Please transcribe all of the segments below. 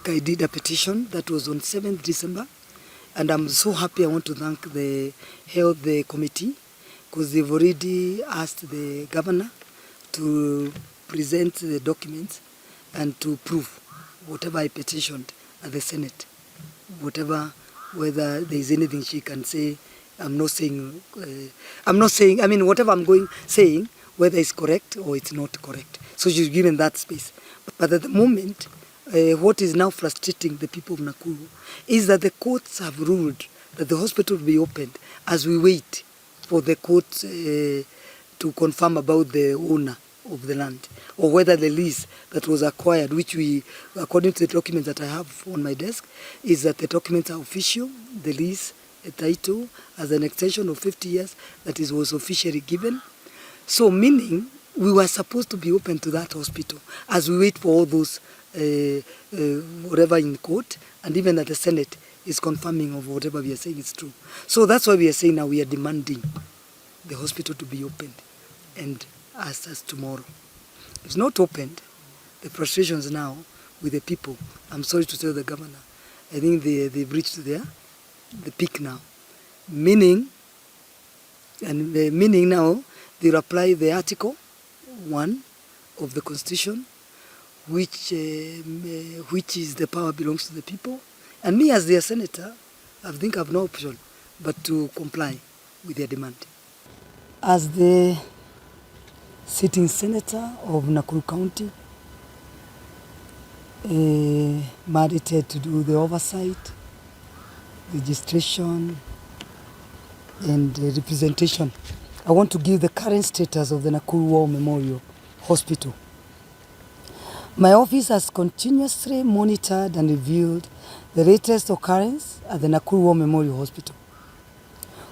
I did a petition that was on 7th December, and I'm so happy. I want to thank the health committee because they've already asked the governor to present the documents and to prove whatever I petitioned at the Senate, whether there is anything she can say. I'm not saying, whatever I'm saying, whether it's correct or it's not correct. So she's given that space. But at the moment, what is now frustrating the people of Nakuru is that the courts have ruled that the hospital will be opened as we wait for the court to confirm about the owner of the land, or whether the lease that was acquired, which we, according to the documents that I have on my desk, is that the documents are official, the lease, a title, as an extension of 50 years, that was officially given. So meaning, we were supposed to be open to that hospital as we wait for all those whatever in court, and even that the Senate is confirming of whatever we are saying is true. So that's why we are saying now we are demanding the hospital to be opened and as tomorrow. If it's not opened, the frustrations now with the people, I'm sorry to tell the governor, I think they've reached the peak now. Meaning now they'll apply the Article 1 of the Constitution, which is the power belongs to the people. And me as their senator, I think I have no option but to comply with their demand. As the sitting senator of Nakuru County, mandated to do the oversight, registration, and representation, I want to give the current status of the Nakuru War Memorial Hospital. My office has continuously monitored and reviewed the latest occurrence at the Nakuru War Memorial Hospital,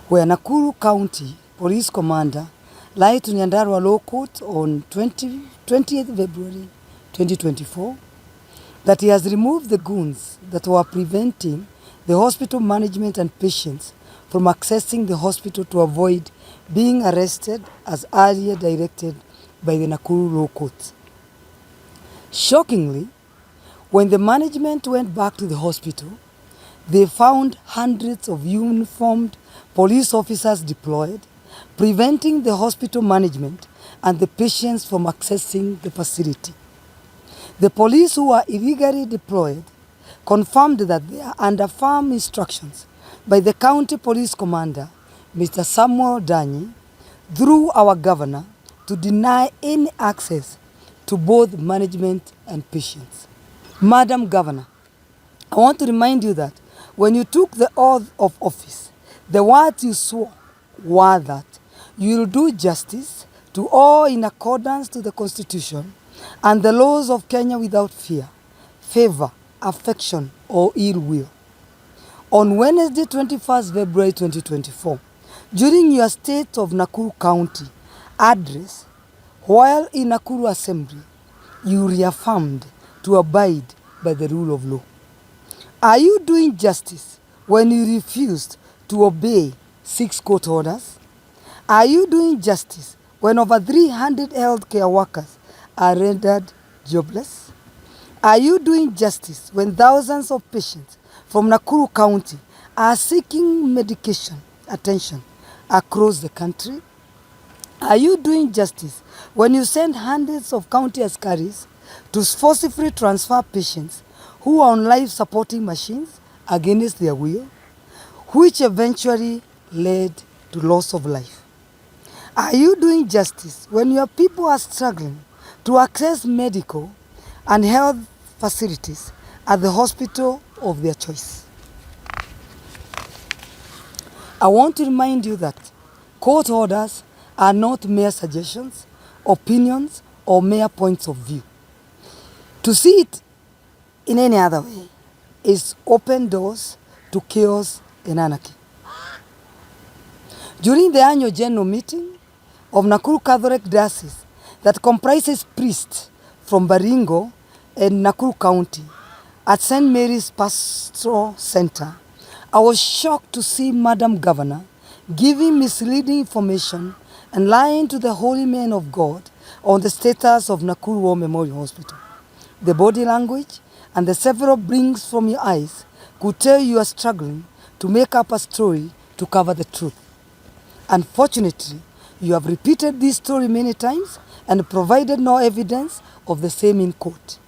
where Nakuru County Police Commander lied to Nyandarua Law Court on 20th February 2024 that he has removed the goons that were preventing the hospital management and patients from accessing the hospital to avoid being arrested as earlier directed by the Nakuru Law Court. Shockingly, when the management went back to the hospital, they found hundreds of uniformed police officers deployed, preventing the hospital management and the patients from accessing the facility. The police who were illegally deployed confirmed that they are under firm instructions by the county police commander, Mr. Samuel Danyi, through our governor, to deny any access to both management and patients. Madam Governor, I want to remind you that when you took the oath of office, the words you swore were that you will do justice to all in accordance to the Constitution and the laws of Kenya without fear, favor, affection, or ill will. On Wednesday, 21st February 2024, during your State of Nakuru County address, while in Nakuru Assembly, you reaffirmed to abide by the rule of law. Are you doing justice when you refused to obey 6 court orders? Are you doing justice when over 300 healthcare workers are rendered jobless? Are you doing justice when thousands of patients from Nakuru County are seeking medication attention across the country? Are you doing justice when you send hundreds of county askaris to forcibly transfer patients who are on life-supporting machines against their will, which eventually led to loss of life? Are you doing justice when your people are struggling to access medical and health facilities at the hospital of their choice? I want to remind you that court orders are not mere suggestions, opinions, or mere points of view. To see it in any other way is open doors to chaos and anarchy. During the annual general meeting of Nakuru Catholic Diocese that comprises priests from Baringo and Nakuru County at St. Mary's Pastoral Center, I was shocked to see Madam Governor giving misleading information and lying to the holy men of God on the status of Nakuru War Memorial Hospital. The body language and the several blinks from your eyes could tell you are struggling to make up a story to cover the truth. Unfortunately, you have repeated this story many times and provided no evidence of the same in court.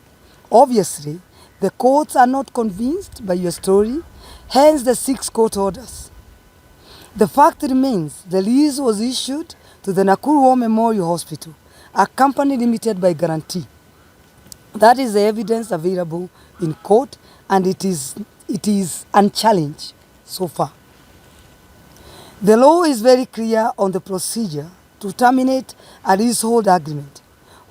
Obviously, the courts are not convinced by your story, hence the 6 court orders. The fact remains the lease was issued to the Nakuru War Memorial Hospital, a company limited by guarantee. That is the evidence available in court, and it is unchallenged so far. The law is very clear on the procedure to terminate a leasehold agreement,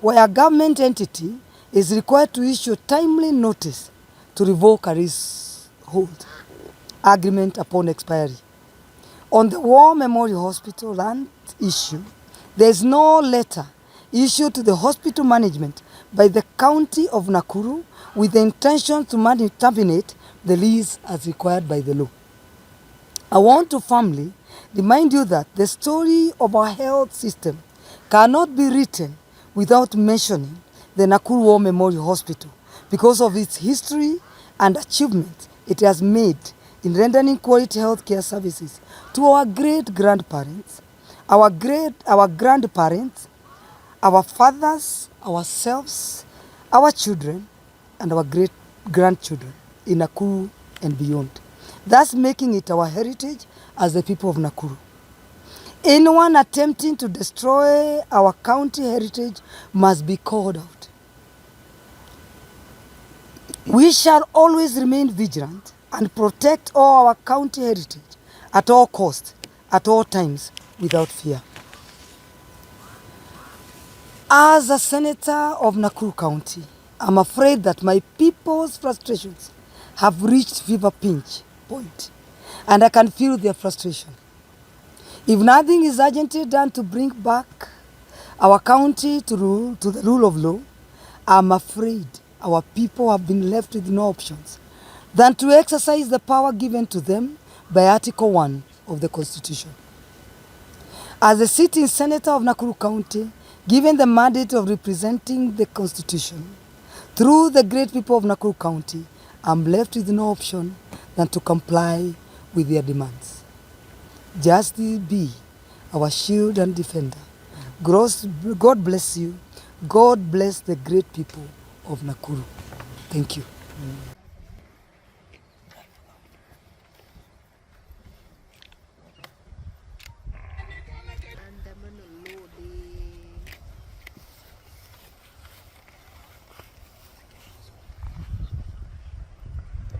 where a government entity is required to issue timely notice to revoke a leasehold agreement upon expiry. On the War Memorial Hospital land issue, there is no letter issued to the hospital management by the county of Nakuru with the intention to terminate the lease as required by the law. I want to firmly remind you that the story of our health system cannot be written without mentioning the Nakuru War Memorial Hospital because of its history and achievement it has made in rendering quality health care services to our great-grandparents, our grandparents, our fathers, ourselves, our children, and our great-grandchildren in Nakuru and beyond, thus making it our heritage as the people of Nakuru. Anyone attempting to destroy our county heritage must be called out. We shall always remain vigilant and protect all our county heritage at all costs, at all times, without fear. As a senator of Nakuru County, I'm afraid that my people's frustrations have reached fever pinch point, and I can feel their frustration. If nothing is urgently done to bring back our county to the rule of law, I'm afraid our people have been left with no options than to exercise the power given to them by Article 1 of the Constitution. As a sitting senator of Nakuru County, given the mandate of representing the Constitution through the great people of Nakuru County, I'm left with no option than to comply with their demands. Justice be our shield and defender. God bless you. God bless the great people of Nakuru. Thank you.